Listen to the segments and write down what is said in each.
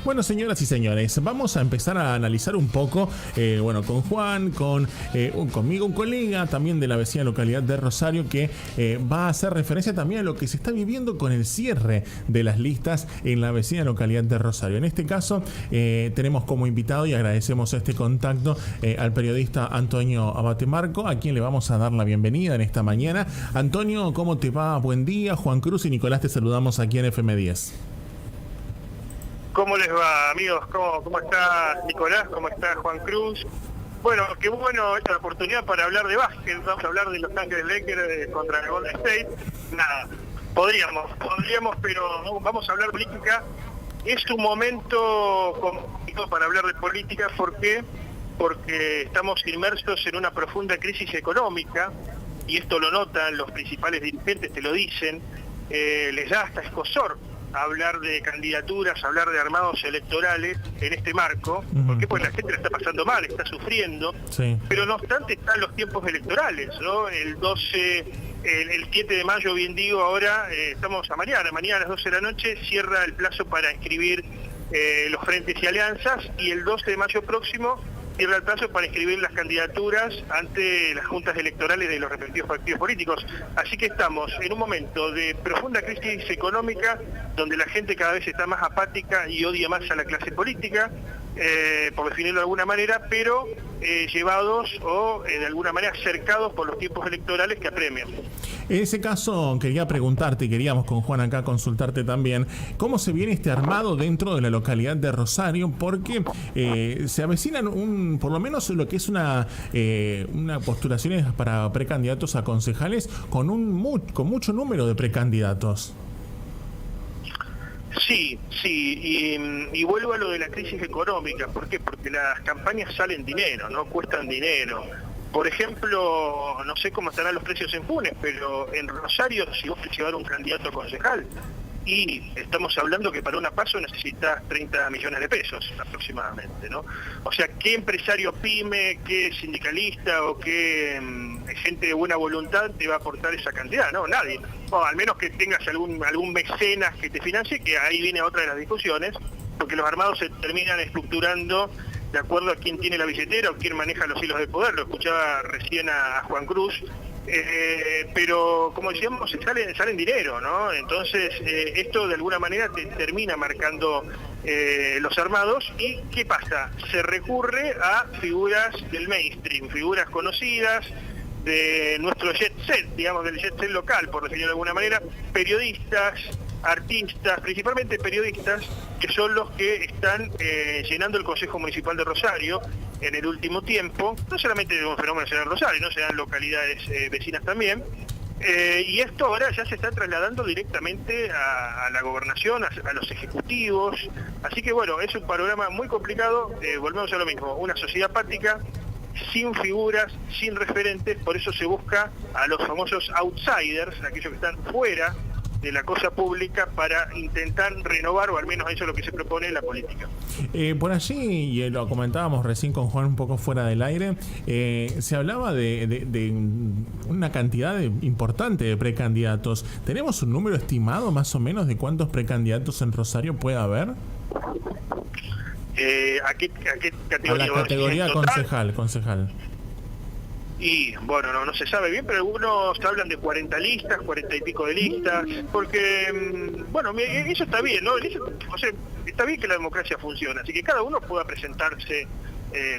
Bueno, señoras y señores, vamos a empezar a analizar un poco, con Juan, conmigo, un colega también de la vecina localidad de Rosario, que va a hacer referencia también a lo que se está viviendo con el cierre de las listas en la vecina localidad de Rosario. En este caso, tenemos como invitado, y agradecemos este contacto, al periodista Antonio Abatemarco, a quien le vamos a dar la bienvenida en esta mañana. Antonio, ¿cómo te va? Buen día. Juan Cruz y Nicolás te saludamos aquí en FM10. ¿Cómo les va, amigos? ¿Cómo está Nicolás? ¿Cómo está Juan Cruz? Bueno, qué bueno esta oportunidad para hablar de básquet. Vamos a hablar de Los Ángeles Lakers contra el Golden State. Nada, podríamos, pero no, vamos a hablar de política. Es un momento complicado para hablar de política. ¿Por qué? Porque estamos inmersos en una profunda crisis económica, y esto lo notan los principales dirigentes, te lo dicen. Les da hasta escozor hablar de candidaturas, hablar de armados electorales en este marco. ¿Por qué? Pues la gente la está pasando mal, está sufriendo, sí. Pero no obstante están los tiempos electorales, ¿no? El 7 de mayo, bien digo, ahora estamos a mañana a las 12 de la noche cierra el plazo para inscribir los frentes y alianzas, y el 12 de mayo próximo cierra el plazo para inscribir las candidaturas ante las juntas electorales de los respectivos partidos políticos. Así que estamos en un momento de profunda crisis económica, donde la gente cada vez está más apática y odia más a la clase política, por definirlo de alguna manera, pero llevados o de alguna manera cercados por los tiempos electorales que apremian. En ese caso quería preguntarte, y queríamos con Juan acá consultarte también, ¿cómo se viene este armado dentro de la localidad de Rosario? Porque se avecinan por lo menos lo que es una postulaciones para precandidatos a concejales con mucho número de precandidatos. Sí, y vuelvo a lo de la crisis económica. ¿Por qué? Porque las campañas salen dinero, ¿no? Cuestan dinero. Por ejemplo, no sé cómo estarán los precios en Funes, pero en Rosario, si vos querés llevar un candidato a concejal, y estamos hablando que para una PASO necesitas 30 millones de pesos aproximadamente, ¿no? O sea, ¿qué empresario pyme, qué sindicalista o qué gente de buena voluntad te va a aportar esa cantidad? No, nadie. O al menos que tengas algún mecenas que te financie, que ahí viene otra de las discusiones, porque los armados se terminan estructurando de acuerdo a quién tiene la billetera o quién maneja los hilos de poder. Lo escuchaba recién a Juan Cruz. Pero como decíamos, salen dinero, ¿no? Entonces esto de alguna manera te termina marcando los armados. ¿Y qué pasa? Se recurre a figuras del mainstream, figuras conocidas de nuestro jet set, digamos, del jet set local, por decirlo de alguna manera, periodistas, artistas, principalmente periodistas, que son los que están llenando el Consejo Municipal de Rosario en el último tiempo. No solamente de un fenómeno en Rosario, no se dan localidades vecinas también, y esto ahora ya se está trasladando directamente a la gobernación, a los ejecutivos. Así que bueno, es un panorama muy complicado. Volvemos a lo mismo, una sociedad apática, sin figuras, sin referentes. Por eso se busca a los famosos outsiders, aquellos que están fuera de la cosa pública, para intentar renovar, o al menos eso es lo que se propone en la política. Por allí, y lo comentábamos recién con Juan un poco fuera del aire, se hablaba de una cantidad importante de precandidatos. ¿Tenemos un número estimado más o menos de cuántos precandidatos en Rosario puede haber? ¿A qué categoría? A la categoría concejal. Y bueno, no se sabe bien, pero algunos hablan de 40 listas, 40 y pico de listas, porque, bueno, eso está bien, ¿no? O sea, está bien que la democracia funcione, así que cada uno pueda presentarse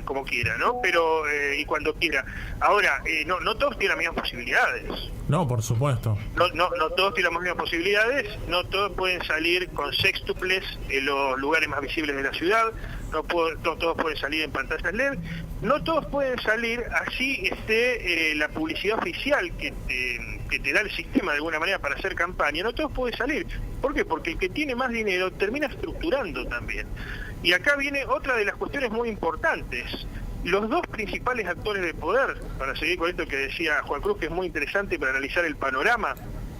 como quiera, ¿no? Pero, y cuando quiera. Ahora, no todos tienen las mismas posibilidades. No, por supuesto. No todos tienen las mismas posibilidades, no todos pueden salir con sextuples en los lugares más visibles de la ciudad, no todos pueden salir en pantallas LED, no todos pueden salir así la publicidad oficial que te da el sistema de alguna manera para hacer campaña, no todos pueden salir. ¿Por qué? Porque el que tiene más dinero termina estructurando también. Y acá viene otra de las cuestiones muy importantes. Los dos principales actores de poder, para seguir con esto que decía Juan Cruz, que es muy interesante para analizar el panorama,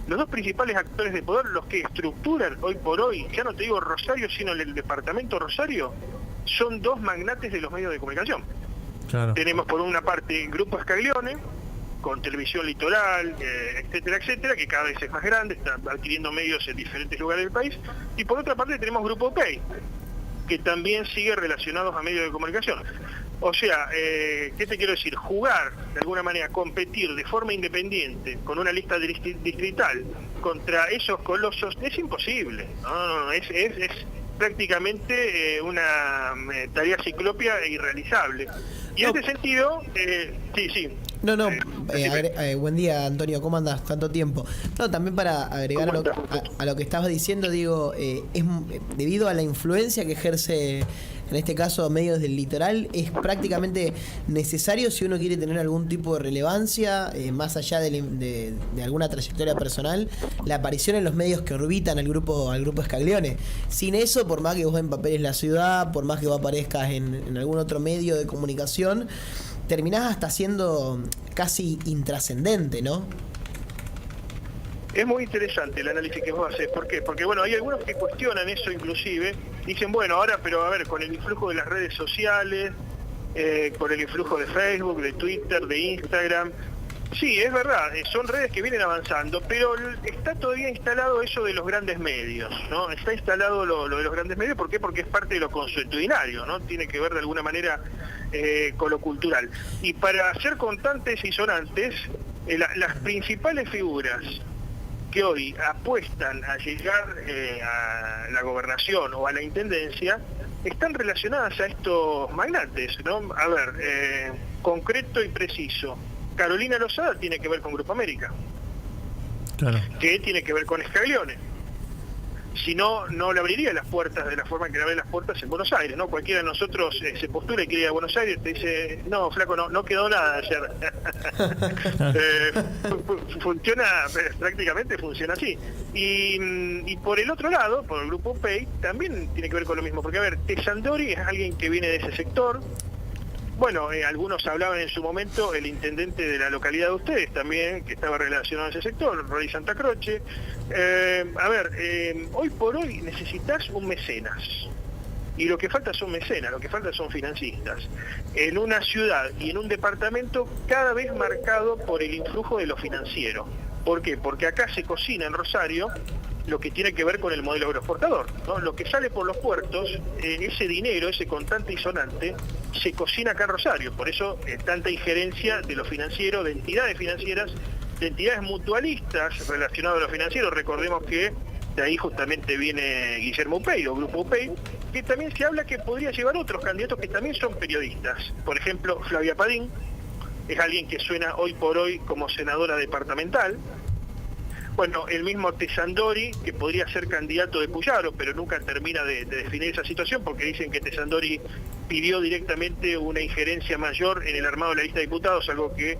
los dos principales actores de poder, los que estructuran hoy por hoy, ya no te digo Rosario, sino el departamento Rosario, son dos magnates de los medios de comunicación. Claro. Tenemos por una parte Grupo Scaglione, con Televisión Litoral, etcétera, que cada vez es más grande, está adquiriendo medios en diferentes lugares del país, y por otra parte tenemos Grupo OK, que también sigue relacionados a medios de comunicación. O sea, ¿qué te quiero decir? Jugar, de alguna manera, competir de forma independiente con una lista distrital contra esos colosos es imposible. No, es prácticamente una tarea ciclópea e irrealizable. Y en este sentido, sí. Buen día, Antonio, ¿cómo andás? Tanto tiempo. No, también para agregar a lo que estabas diciendo, digo, es debido a la influencia que ejerce, en este caso, medios del litoral, es prácticamente necesario si uno quiere tener algún tipo de relevancia, más allá de alguna trayectoria personal, la aparición en los medios que orbitan al grupo Scaglione. Sin eso, por más que vos empapeles la ciudad, por más que vos aparezcas en algún otro medio de comunicación, terminás hasta siendo casi intrascendente, ¿no? Es muy interesante el análisis que vos haces. ¿Por qué? Porque, bueno, hay algunos que cuestionan eso inclusive. Dicen, bueno, ahora, pero a ver, con el influjo de las redes sociales, con el influjo de Facebook, de Twitter, de Instagram. Sí, es verdad, son redes que vienen avanzando, pero está todavía instalado eso de los grandes medios, ¿no? Está instalado lo de los grandes medios. ¿Por qué? Porque es parte de lo consuetudinario, ¿no? Tiene que ver de alguna manera con lo cultural. Y para ser contantes y sonantes, las principales figuras que hoy apuestan a llegar a la gobernación o a la intendencia están relacionadas a estos magnates, ¿no? A ver, concreto y preciso. Carolina Lozada tiene que ver con Grupo América, claro, que tiene que ver con Scaglione. Si no, no le abriría las puertas de la forma que le abre las puertas en Buenos Aires, ¿no? Cualquiera de nosotros se postula y quiere ir a Buenos Aires, te dice, no, flaco, no quedó nada ayer. Funciona, prácticamente funciona así. Y por el otro lado, por el Grupo Pei, también tiene que ver con lo mismo, porque a ver, Tessandori es alguien que viene de ese sector. Bueno, algunos hablaban en su momento, el intendente de la localidad de ustedes también, que estaba relacionado a ese sector, Roy Santa Croce. Hoy por hoy necesitas un mecenas. Y lo que falta son mecenas, lo que falta son financistas. En una ciudad y en un departamento cada vez marcado por el influjo de lo financiero. ¿Por qué? Porque acá se cocina en Rosario lo que tiene que ver con el modelo agroexportador, ¿no? Lo que sale por los puertos, ese dinero, ese contante y sonante, se cocina acá en Rosario. Por eso tanta injerencia de lo financiero, de entidades financieras, de entidades mutualistas relacionadas a lo financiero. Recordemos que de ahí justamente viene Guillermo Upey, o Grupo Upey, que también se habla que podría llevar otros candidatos que también son periodistas. Por ejemplo, Flavia Padín es alguien que suena hoy por hoy como senadora departamental. Bueno, el mismo Tessandori, que podría ser candidato de Puyaro, pero nunca termina de definir esa situación, porque dicen que Tessandori pidió directamente una injerencia mayor en el armado de la lista de diputados, algo que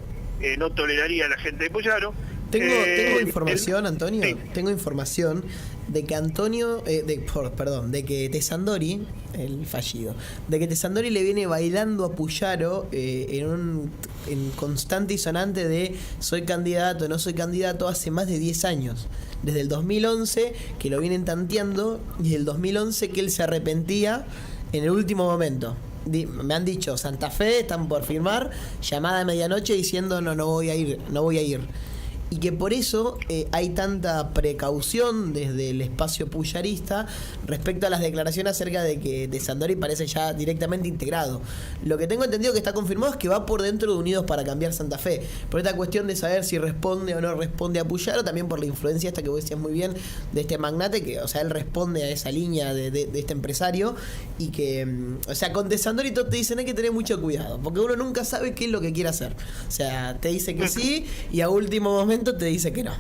no toleraría la gente de Puyaro. Tengo información, Antonio, sí. Tengo información de que de que Tessandori, el fallido, de que Tessandori le viene bailando a Puyaro en constante y sonante de soy candidato, no soy candidato, hace más de 10 años. Desde el 2011 que lo vienen tanteando, y desde el 2011 que él se arrepentía en el último momento. Me han dicho, Santa Fe, están por firmar, llamada a medianoche diciendo no voy a ir. Y que por eso hay tanta precaución desde el espacio puyarista respecto a las declaraciones acerca de que Tessandori parece ya directamente integrado. Lo que tengo entendido que está confirmado es que va por dentro de Unidos para Cambiar Santa Fe. Por esta cuestión de saber si responde o no responde a Puyaro, también por la influencia esta que vos decías muy bien de este magnate, que, o sea, él responde a esa línea de este empresario, y que, o sea, con Tessandori te dicen hay que tener mucho cuidado, porque uno nunca sabe qué es lo que quiere hacer. O sea, te dice que sí y a último momento te dice que no.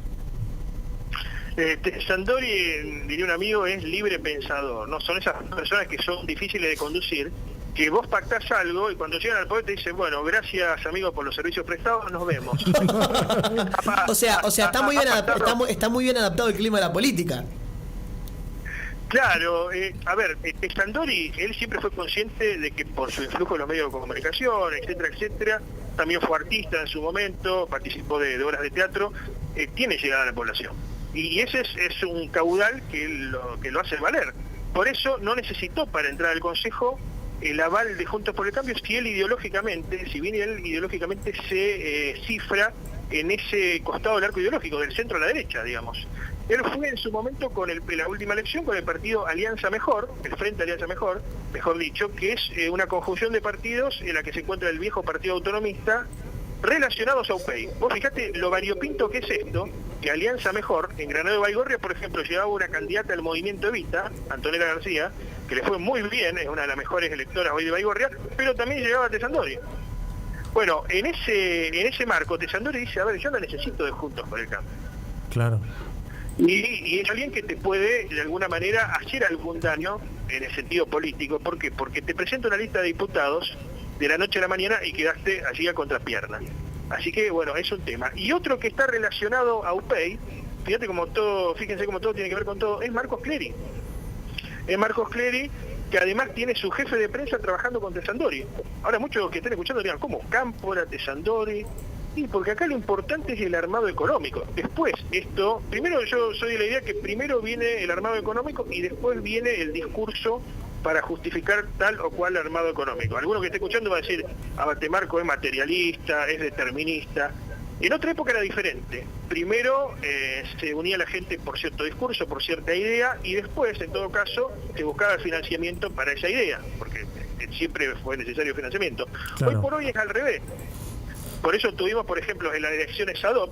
Tessandori, diría un amigo, es libre pensador, ¿no? Son esas personas que son difíciles de conducir, que vos pactás algo y cuando llegan al poder te dicen, bueno, gracias amigo por los servicios prestados, nos vemos. o sea, está muy bien adaptado el clima de la política. Claro, Tessandori, él siempre fue consciente de que por su influjo en los medios de comunicación, etcétera, también fue artista en su momento, participó de obras de teatro, tiene llegada a la población. Y ese es un caudal que lo hace valer. Por eso no necesitó para entrar al Consejo el aval de Juntos por el Cambio, si bien él ideológicamente se cifra en ese costado del arco ideológico, del centro a la derecha, digamos. Él fue en su momento con la última elección con el partido Alianza Mejor, el Frente Alianza Mejor dicho, que es una conjunción de partidos en la que se encuentra el viejo partido autonomista relacionados a UPEI. Vos fijate lo variopinto que es esto, que Alianza Mejor, en Granado de Baigorria, por ejemplo, llevaba una candidata al movimiento Evita, Antonella García, que le fue muy bien, es una de las mejores electoras hoy de Baigorria, pero también llegaba a Tesandori. Bueno, en ese marco, Tesandori dice, a ver, yo la necesito de Juntos por el Cambio. Claro. Y es alguien que te puede, de alguna manera, hacer algún daño en el sentido político. ¿Por qué? Porque te presenta una lista de diputados de la noche a la mañana y quedaste allí a contrapierna. Así que, bueno, es un tema. Y otro que está relacionado a UPEI, fíjense cómo todo tiene que ver con todo, es Marcos Clery. Es Marcos Clery, que además tiene su jefe de prensa trabajando con Tesandori. Ahora muchos que estén escuchando dirán, ¿cómo? Cámpora, Tesandori. Sí, porque acá lo importante es el armado económico. Después, primero yo soy de la idea que primero viene el armado económico y después viene el discurso para justificar tal o cual armado económico. Alguno que esté escuchando va a decir, Marco es materialista, es determinista. En otra época era diferente. Primero se unía la gente por cierto discurso, por cierta idea, y después, en todo caso, se buscaba el financiamiento para esa idea, porque siempre fue necesario financiamiento. Claro. Hoy por hoy es al revés. Por eso tuvimos, por ejemplo, en las elecciones SADOP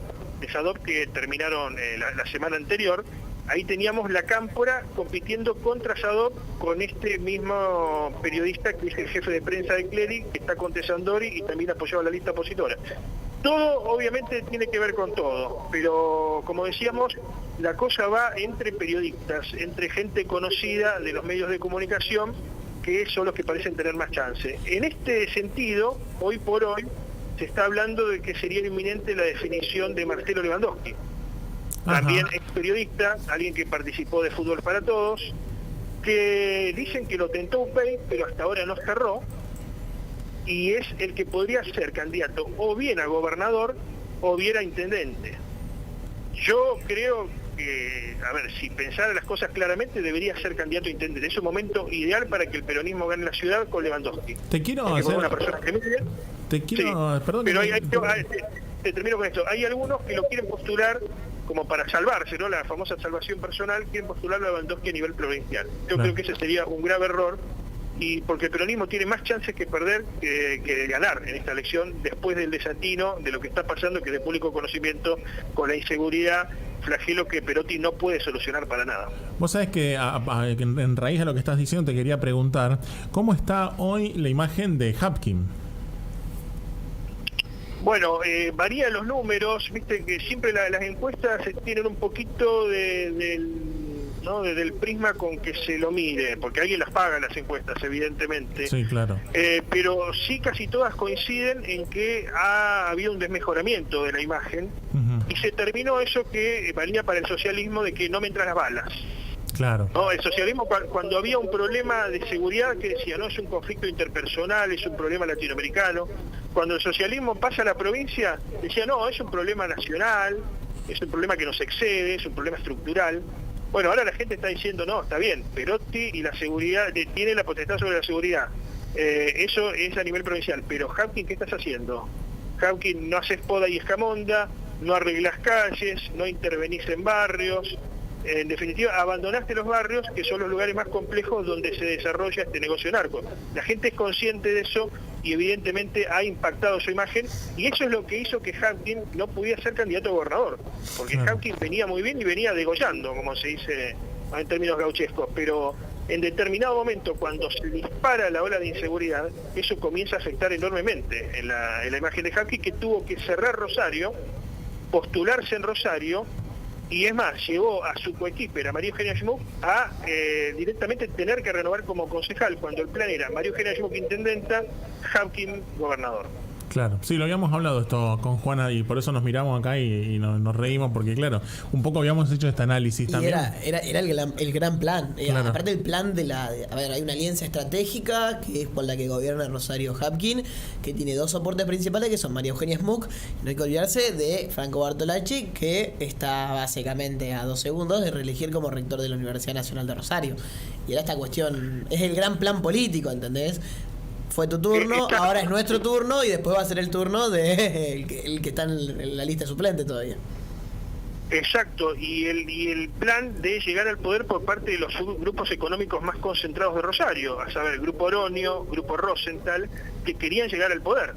que terminaron la semana anterior, ahí teníamos la Cámpora compitiendo contra SADOP con este mismo periodista que es el jefe de prensa de Clery, que está con Tesandori y también apoyaba la lista opositora. Todo obviamente tiene que ver con todo, pero como decíamos, la cosa va entre periodistas, entre gente conocida de los medios de comunicación, que son los que parecen tener más chance. En este sentido, hoy por hoy, se está hablando de que sería inminente la definición de Marcelo Lewandowski. Ajá. También es periodista, alguien que participó de Fútbol para Todos, que dicen que lo tentó UPEI, pero hasta ahora no cerró, y es el que podría ser candidato o bien a gobernador o bien a intendente. Yo creo que, a ver, si pensara las cosas claramente, debería ser candidato a intendente. Es un momento ideal para que el peronismo gane la ciudad con Lewandowski. Te quiero hacer... una persona que sí, perdón. Pero te termino con esto. Hay algunos que lo quieren postular como para salvarse, ¿no? La famosa salvación personal, quieren postular a Lewandowski a nivel provincial. Yo creo que ese sería un grave error, y porque el peronismo tiene más chances que perder que ganar en esta elección, después del desatino de lo que está pasando, que es de público conocimiento, con la inseguridad, flagelo que Perotti no puede solucionar para nada. Vos sabés que en raíz de lo que estás diciendo te quería preguntar, ¿cómo está hoy la imagen de Hapkin? Bueno, varían los números, viste que siempre las encuestas tienen un poquito del prisma con que se lo mide, porque alguien las paga las encuestas, evidentemente. Sí, claro. Pero sí casi todas coinciden en que ha habido un desmejoramiento de la imagen, y se terminó eso que valía para el socialismo de que no me entran las balas. Claro. No, el socialismo cuando había un problema de seguridad que decía, no, es un conflicto interpersonal, es un problema latinoamericano. Cuando el socialismo pasa a la provincia, decía, no, es un problema nacional, es un problema que nos excede, es un problema estructural. Bueno, ahora la gente está diciendo, no, está bien, Perotti y la seguridad, tiene la potestad sobre la seguridad. Eso es a nivel provincial, pero Hapkin, ¿qué estás haciendo? Hapkin, no haces poda y escamonda, no arreglás calles, no intervenís en barrios. En definitiva, abandonaste los barrios, que son los lugares más complejos donde se desarrolla este negocio narco. La gente es consciente de eso y evidentemente ha impactado su imagen, y eso es lo que hizo que Hapkin no pudiera ser candidato a gobernador, porque Hapkin venía muy bien y venía degollando, como se dice en términos gauchescos, pero en determinado momento, cuando se dispara la ola de inseguridad, eso comienza a afectar enormemente en la imagen de Hapkin, que tuvo que cerrar Rosario, postularse en Rosario, y es más, llevó a su coequiper, a María Eugenia Schmuck, a directamente tener que renovar como concejal, cuando el plan era María Eugenia Schmuck intendenta, Hapkin gobernador. Claro, sí, lo habíamos hablado esto con Juana y por eso nos miramos acá y nos reímos, porque claro, un poco habíamos hecho este análisis y también. Era el gran plan. Claro. Aparte del plan a ver, hay una alianza estratégica que es por la que gobierna Rosario Hapkin, que tiene dos soportes principales, que son María Eugenia Schmuck, y no hay que olvidarse de Franco Bartolacci, que está básicamente a 2 segundos de reelegir como rector de la Universidad Nacional de Rosario. Y era esta cuestión, es el gran plan político, ¿entendés? Fue tu turno, ahora es nuestro turno, y después va a ser el turno de el que está en la lista suplente todavía. Exacto, y el plan de llegar al poder por parte de los grupos económicos más concentrados de Rosario, a saber, el Grupo Oronio, Grupo Rosenthal, que querían llegar al poder.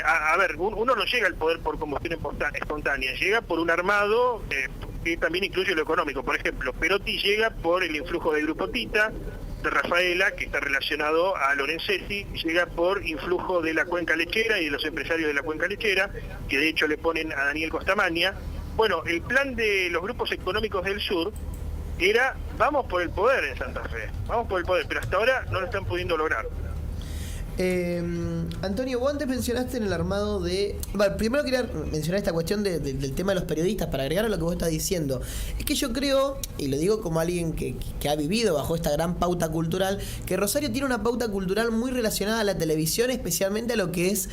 A ver, uno no llega al poder por combustión espontánea, llega por un armado que también incluye lo económico. Por ejemplo, Perotti llega por el influjo del Grupo Tita, de Rafaela, que está relacionado a Lorenzetti, llega por influjo de la cuenca lechera y de los empresarios de la cuenca lechera, que de hecho le ponen a Daniel Costamagna. Bueno, el plan de los grupos económicos del sur era, vamos por el poder en Santa Fe, vamos por el poder, pero hasta ahora no lo están pudiendo lograr. Antonio, vos antes mencionaste en el armado de... Bueno, primero quería mencionar esta cuestión del tema de los periodistas, para agregar a lo que vos estás diciendo. Es que yo creo, y lo digo como alguien que ha vivido bajo esta gran pauta cultural, que Rosario tiene una pauta cultural muy relacionada a la televisión, especialmente a lo que es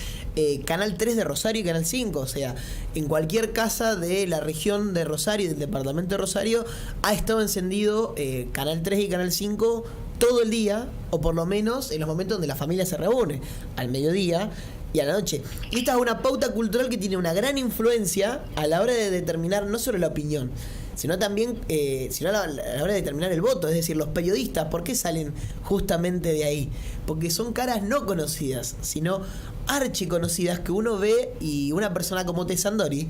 Canal 3 de Rosario y Canal 5. O sea, en cualquier casa de la región de Rosario y del departamento de Rosario ha estado encendido Canal 3 y Canal 5 todo el día, o por lo menos en los momentos donde la familia se reúne, al mediodía y a la noche. Y esta es una pauta cultural que tiene una gran influencia a la hora de determinar no solo la opinión, sino también a la hora de determinar el voto. Es decir, los periodistas, ¿por qué salen justamente de ahí? Porque son caras no conocidas, sino archiconocidas que uno ve, y una persona como Tessandori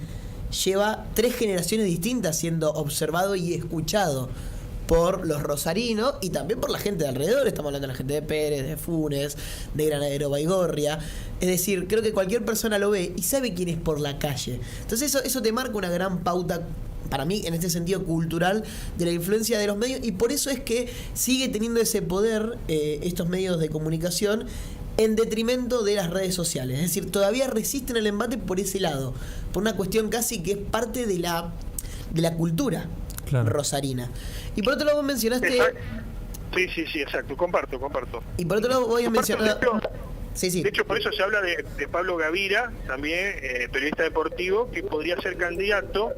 lleva 3 generaciones distintas siendo observado y escuchado por los rosarinos y también por la gente de alrededor. Estamos hablando de la gente de Pérez, de Funes, de Granadero Baigorria. Es decir, creo que cualquier persona lo ve y sabe quién es por la calle. Entonces eso te marca una gran pauta, para mí, en este sentido cultural, de la influencia de los medios, y por eso es que sigue teniendo ese poder estos medios de comunicación en detrimento de las redes sociales. Es decir, todavía resisten el embate por ese lado, por una cuestión casi que es parte de la cultura, claro, rosarina. Y por otro lado vos mencionaste... Exacto. Sí, exacto, comparto. Y por otro lado voy a mencionar... Sí. De hecho, por eso se habla de Pablo Gavira, también periodista deportivo, que podría ser candidato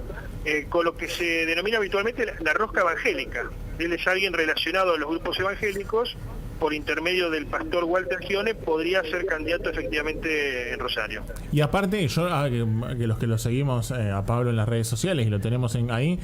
con lo que se denomina habitualmente la rosca evangélica. Él es alguien relacionado a los grupos evangélicos, por intermedio del pastor Walter Gione, podría ser candidato efectivamente en Rosario. Y aparte, yo que los que lo seguimos a Pablo en las redes sociales y lo tenemos ahí,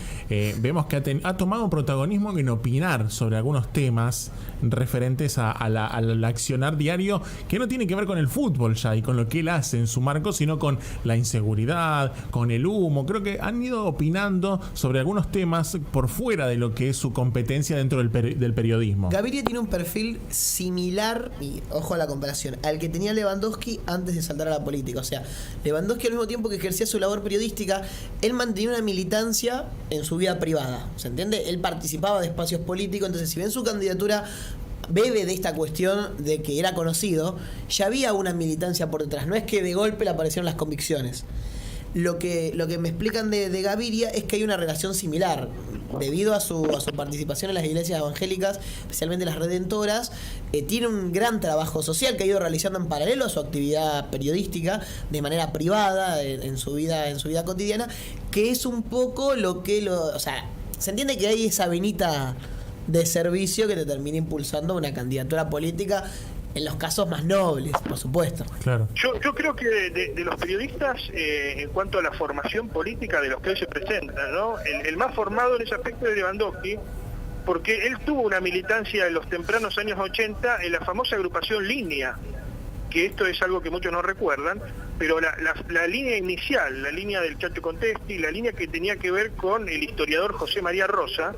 vemos que ha tomado un protagonismo en opinar sobre algunos temas referentes al accionar diario, que no tiene que ver con el fútbol ya y con lo que él hace en su marco, sino con la inseguridad, con el humo. Creo que han ido opinando sobre algunos temas por fuera de lo que es su competencia dentro del periodismo. Gaviria tiene un perfil similar, y ojo a la comparación, al que tenía Lewandowski antes de saltar a la política. O sea, Lewandowski, al mismo tiempo que ejercía su labor periodística, él mantenía una militancia en su vida privada, ¿se entiende? Él participaba de espacios políticos. Entonces, si bien su candidatura bebe de esta cuestión de que era conocido, ya había una militancia por detrás. No es que de golpe le aparecieron las convicciones. Lo que me explican de Gaviria es que hay una relación similar. Debido a su participación en las iglesias evangélicas, especialmente las redentoras, tiene un gran trabajo social que ha ido realizando en paralelo a su actividad periodística, de manera privada, en su vida cotidiana, que es un poco o sea, se entiende que hay esa venita de servicio que te termina impulsando una candidatura política en los casos más nobles, por supuesto. Claro. Yo creo que de los periodistas, en cuanto a la formación política de los que hoy se presentan, ¿no? El más formado en ese aspecto es Lewandowski, porque él tuvo una militancia en los tempranos años 80 en la famosa agrupación Línea, que esto es algo que muchos no recuerdan, pero la línea inicial, la línea del Chacho Contesti, la línea que tenía que ver con el historiador José María Rosa,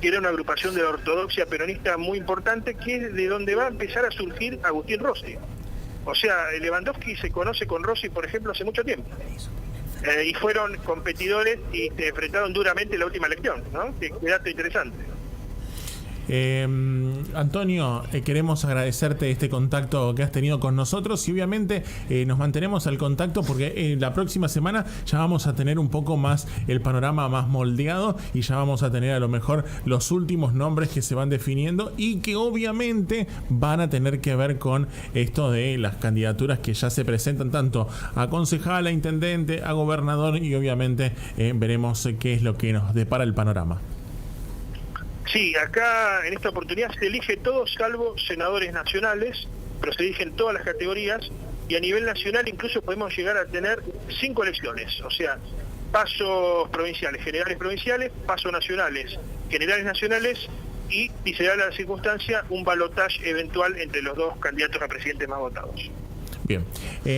que era una agrupación de la ortodoxia peronista muy importante, que es de donde va a empezar a surgir Agustín Rossi. O sea, Lewandowski se conoce con Rossi, por ejemplo, hace mucho tiempo. Y fueron competidores y se enfrentaron duramente en la última elección, ¿no? Que dato interesante. Antonio, queremos agradecerte este contacto que has tenido con nosotros y obviamente nos mantenemos al contacto porque la próxima semana ya vamos a tener un poco más el panorama más moldeado y ya vamos a tener a lo mejor los últimos nombres que se van definiendo y que obviamente van a tener que ver con esto de las candidaturas que ya se presentan tanto a concejal, a intendente, a gobernador y obviamente veremos qué es lo que nos depara el panorama. Sí, acá en esta oportunidad se elige todo salvo senadores nacionales, pero se eligen todas las categorías y a nivel nacional incluso podemos llegar a tener 5 elecciones. O sea, pasos provinciales, generales provinciales, pasos nacionales, generales nacionales, y si se da la circunstancia, un balotaje eventual entre los dos candidatos a presidente más votados. Bien.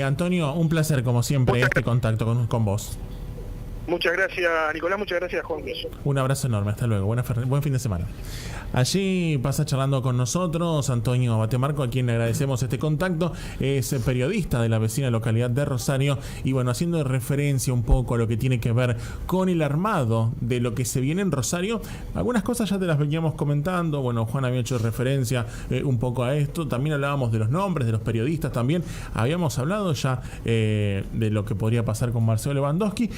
Antonio, un placer como siempre este contacto con vos. Muchas gracias, Nicolás, muchas gracias, Juan. Un abrazo enorme, hasta luego, buen fin de semana. Allí pasa charlando con nosotros Antonio Batemarco, a quien le agradecemos este contacto. Es periodista de la vecina localidad de Rosario y bueno, haciendo referencia un poco a lo que tiene que ver con el armado de lo que se viene en Rosario. Algunas cosas ya te las veníamos comentando, bueno, Juan había hecho referencia un poco a esto, también hablábamos de los nombres, de los periodistas también, habíamos hablado ya de lo que podría pasar con Marcelo Lewandowski.